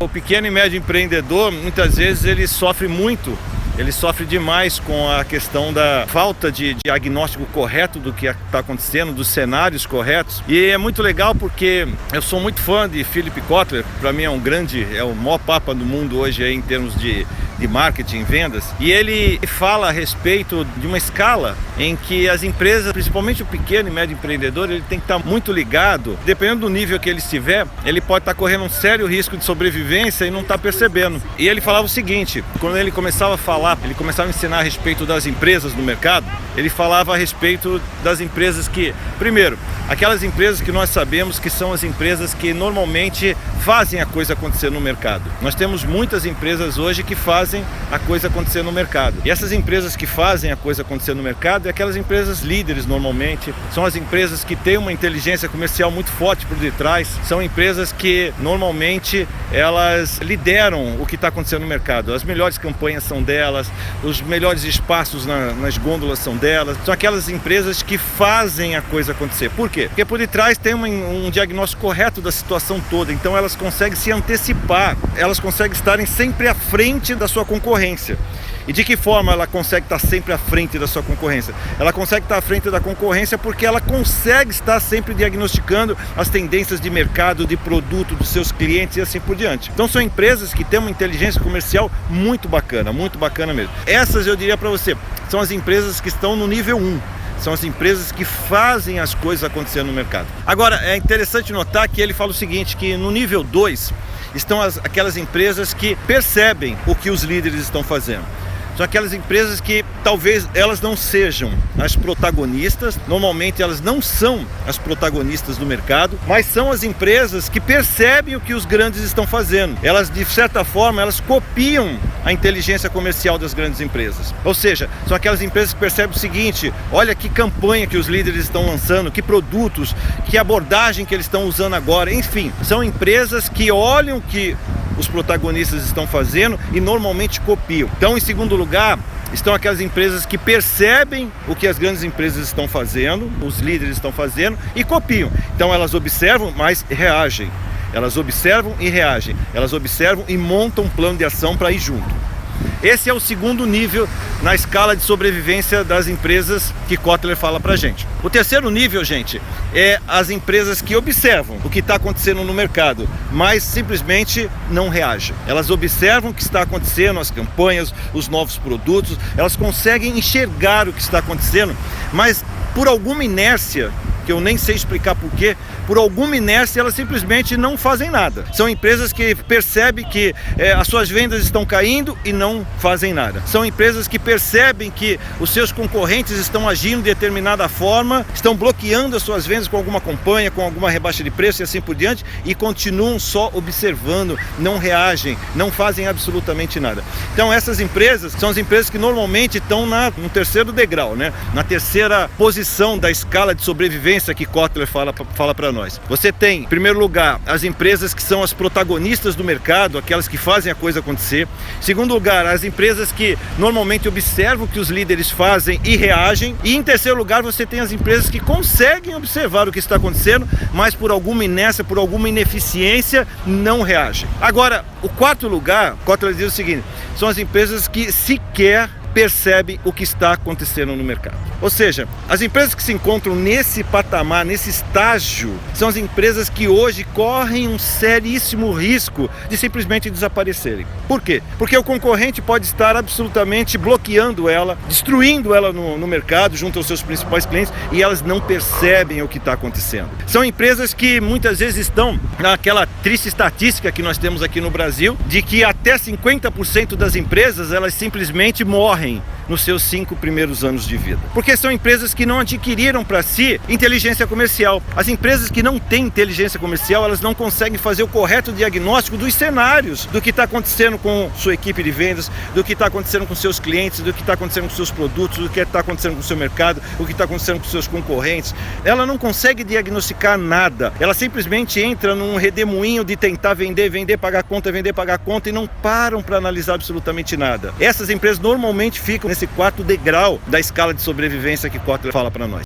O pequeno e médio empreendedor, muitas vezes, ele sofre muito. Ele sofre demais com a questão da falta de diagnóstico correto do que está acontecendo, dos cenários corretos. E é muito legal porque eu sou muito fã de Philip Kotler. Para mim é o maior papa do mundo hoje aí, em termos de marketing e vendas. E ele fala a respeito de uma escala em que as empresas, principalmente o pequeno e médio empreendedor, ele tem que estar muito ligado. Dependendo do nível que ele estiver, ele pode estar correndo um sério risco de sobrevivência e não está percebendo. E ele falava o seguinte, quando ele começava a falar, ele começava a ensinar a respeito das empresas no mercado, ele falava a respeito das empresas que, primeiro, aquelas empresas que nós sabemos que são as empresas que normalmente fazem a coisa acontecer no mercado. Nós temos muitas empresas hoje que fazem a coisa acontecer no mercado. E essas empresas que fazem a coisa acontecer no mercado é aquelas empresas líderes normalmente, são as empresas que têm uma inteligência comercial muito forte por detrás, são empresas que normalmente elas lideram o que está acontecendo no mercado. As melhores campanhas são delas, os melhores espaços nas gôndolas são delas, são aquelas empresas que fazem a coisa acontecer. Por quê? Porque por detrás tem um diagnóstico correto da situação toda, então elas conseguem se antecipar, elas conseguem estarem sempre à frente da sua concorrência. E de que forma ela consegue estar sempre à frente da sua concorrência? Ela consegue estar à frente da concorrência porque ela consegue estar sempre diagnosticando as tendências de mercado, de produto, dos seus clientes e assim por diante. Então são empresas que têm uma inteligência comercial muito bacana mesmo. Essas eu diria para você, são as empresas que estão no nível 1. São as empresas que fazem as coisas acontecerem no mercado. Agora, é interessante notar que ele fala o seguinte, que no nível 2 estão aquelas empresas que percebem o que os líderes estão fazendo. São aquelas empresas que talvez elas não sejam as protagonistas, normalmente elas não são as protagonistas do mercado, mas são as empresas que percebem o que os grandes estão fazendo. Elas, de certa forma, elas copiam a inteligência comercial das grandes empresas. Ou seja, são aquelas empresas que percebem o seguinte, olha que campanha que os líderes estão lançando, que produtos, que abordagem que eles estão usando agora, enfim, são empresas que olham que os protagonistas estão fazendo e normalmente copiam. Então, em segundo lugar, estão aquelas empresas que percebem o que as grandes empresas estão fazendo, os líderes estão fazendo e copiam. Então elas observam, mas reagem. Elas observam e reagem. Elas observam e montam um plano de ação para ir junto. Esse é o segundo nível na escala de sobrevivência das empresas que Kotler fala pra gente. O terceiro nível, gente, é as empresas que observam o que está acontecendo no mercado, mas simplesmente não reagem. Elas observam o que está acontecendo, as campanhas, os novos produtos, elas conseguem enxergar o que está acontecendo, mas por alguma inércia, que eu nem sei explicar porquê, por alguma inércia elas simplesmente não fazem nada. São empresas que percebem que as suas vendas estão caindo e não fazem nada. São empresas que percebem que os seus concorrentes estão agindo de determinada forma, estão bloqueando as suas vendas com alguma campanha, com alguma rebaixa de preço e assim por diante, e continuam só observando, não reagem, não fazem absolutamente nada. Então essas empresas são as empresas que normalmente estão no terceiro degrau, né? Na terceira posição da escala de sobrevivência que Kotler fala para nós. Você tem, em primeiro lugar, as empresas que são as protagonistas do mercado, aquelas que fazem a coisa acontecer. Em segundo lugar, as empresas que normalmente observam o que os líderes fazem e reagem. E em terceiro lugar, você tem as empresas que conseguem observar o que está acontecendo, mas por alguma inércia, por alguma ineficiência, não reagem. Agora, o quarto lugar, Kotler diz o seguinte, são as empresas que sequer percebem o que está acontecendo no mercado. Ou seja, as empresas que se encontram nesse patamar, nesse estágio, são as empresas que hoje correm um seríssimo risco de simplesmente desaparecerem. Por quê? Porque o concorrente pode estar absolutamente bloqueando ela, destruindo ela no mercado, junto aos seus principais clientes, e elas não percebem o que está acontecendo. São empresas que muitas vezes estão naquela triste estatística que nós temos aqui no Brasil, de que até 50% das empresas, elas simplesmente morrem nos seus 5 primeiros anos de vida. Porque são empresas que não adquiriram para si inteligência comercial. As empresas que não têm inteligência comercial, elas não conseguem fazer o correto diagnóstico dos cenários, do que está acontecendo com sua equipe de vendas, do que está acontecendo com seus clientes, do que está acontecendo com seus produtos, do que está acontecendo com o seu mercado, o que está acontecendo com seus concorrentes. Ela não consegue diagnosticar nada. Ela simplesmente entra num redemoinho de tentar vender, pagar conta e não param para analisar absolutamente nada. Essas empresas normalmente ficam nesse quarto degrau da escala de sobrevivência que Kotler fala para nós.